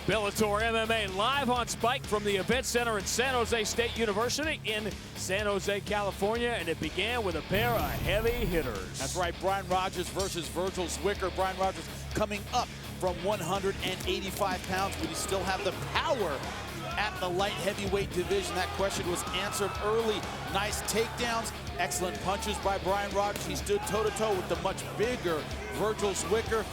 Bellator MMA live on Spike from the Event Center at San Jose State University in San Jose, California, and it began with a pair of heavy hitters. That's right, Brian Rogers versus Virgil Zwicker. Brian Rogers coming up from 185 pounds, but he still have the power at the light heavyweight division. That question was answered early. Nice takedowns, excellent punches by Brian Rogers. He stood toe-to-toe with the much bigger Virgil Zwicker.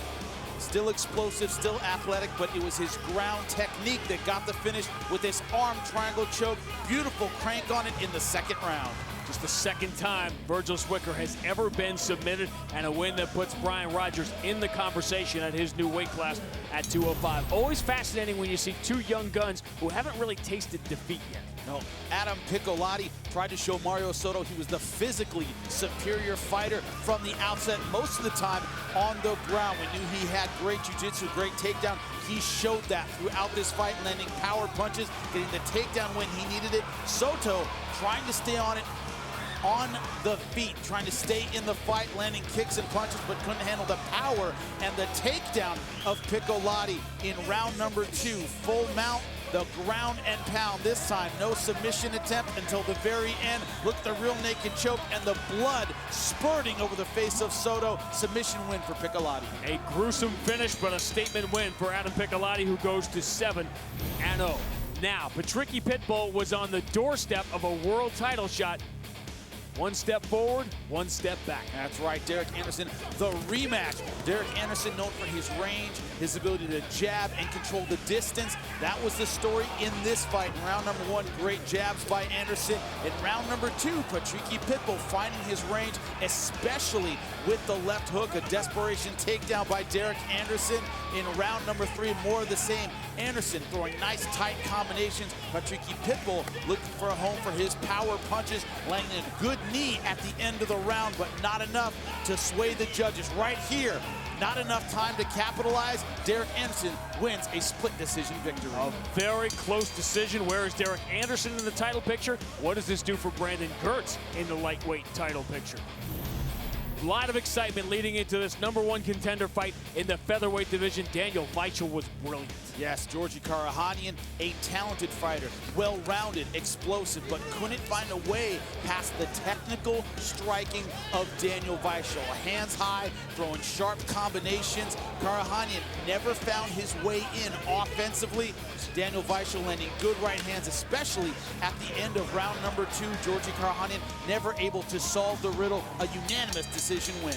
Still explosive, still athletic, but it was his ground technique that got the finish with this arm triangle choke. Beautiful crank on it in the second round. Just the second time Virgil Zwicker has ever been submitted, and a win that puts Brian Rogers in the conversation at his new weight class at 205. Always fascinating when you see two young guns who haven't really tasted defeat yet. No, Adam Piccolotti tried to show Mario Soto he was the physically superior fighter from the outset, most of the time on the ground. We knew he had great jiu-jitsu, great takedown. He showed that throughout this fight, landing power punches, getting the takedown when he needed it. Soto trying to stay on it, on the feet, trying to stay in the fight, landing kicks and punches, but couldn't handle the power and the takedown of Piccolotti in round number 2. Full mount, the ground and pound. This time, no submission attempt until the very end. Look at the real naked choke and the blood spurting over the face of Soto. Submission win for Piccolotti. A gruesome finish, but a statement win for Adam Piccolotti, who goes to 7-0. Now, Patricky Pitbull was on the doorstep of a world title shot. One step forward, one step back. That's right, Derek Anderson, the rematch. Derek Anderson known for his range, his ability to jab and control the distance. That was the story in this fight. In round number 1, great jabs by Anderson. In round number 2, Patricky Pitbull finding his range, especially with the left hook. A desperation takedown by Derek Anderson. In round number 3, more of the same. Anderson throwing nice tight combinations. Patricky Pitbull looking for a home for his power punches, landing a good knee at the end of the round, but not enough to sway the judges. Right here, not enough time to capitalize. Derek Anderson wins a split decision victory. A very close decision. Where is Derek Anderson in the title picture? What does this do for Brandon Gertz in the lightweight title picture? A lot of excitement leading into this number 1 contender fight in the featherweight division. Daniel Weichel was brilliant. Yes, Georgi Karahanian, a talented fighter, well-rounded, explosive, but couldn't find a way past the technical striking of Daniel Weichel. Hands high, throwing sharp combinations. Karahanian never found his way in offensively. Daniel Weichel landing good right hands, especially at the end of round number 2. Georgi Karahanian never able to solve the riddle. A unanimous decision win.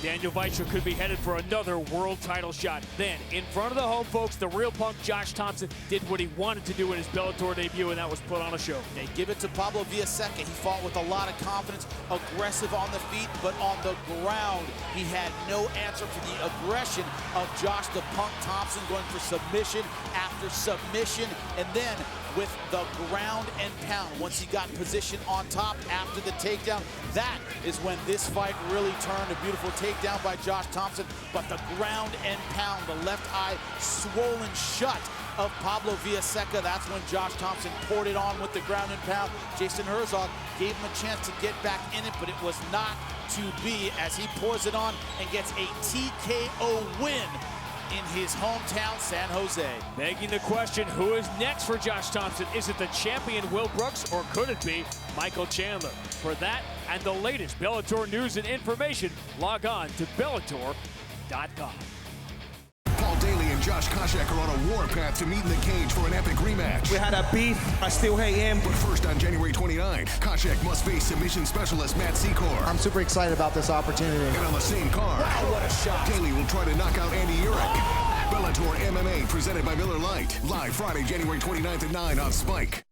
Daniel Weichel could be headed for another world title shot. Then, in front of the home folks, the real punk Josh Thompson did what he wanted to do in his Bellator debut, and that was put on a show. They give it to Pablo Villaseca. He fought with a lot of confidence, aggressive on the feet, but on the ground, he had no answer for the aggression of Josh the Punk Thompson, going for submission after submission, and then with the ground and pound. Once he got in position on top after the takedown, that is when this fight really turned. A beautiful takedown by Josh Thompson, but the ground and pound, the left eye swollen shut of Pablo Villaseca. That's when Josh Thompson poured it on with the ground and pound. Jason Herzog gave him a chance to get back in it, but it was not to be as he pours it on and gets a TKO win in his hometown, San Jose. Begging the question, who is next for Josh Thompson? Is it the champion Will Brooks, or could it be Michael Chandler? For that and the latest Bellator news and information, log on to Bellator.com. Paul Daly and Josh Koscheck are on a warpath to meet in the cage for an epic rematch. We had a beef. I still hate him. But first, on January 29, Koscheck must face submission specialist Matt Secor. I'm super excited about this opportunity. And on the same card, wow, what a shot. Daly will try to knock out Andy Urick. Bellator MMA presented by Miller Lite. Live Friday, January 29th at 9 on Spike.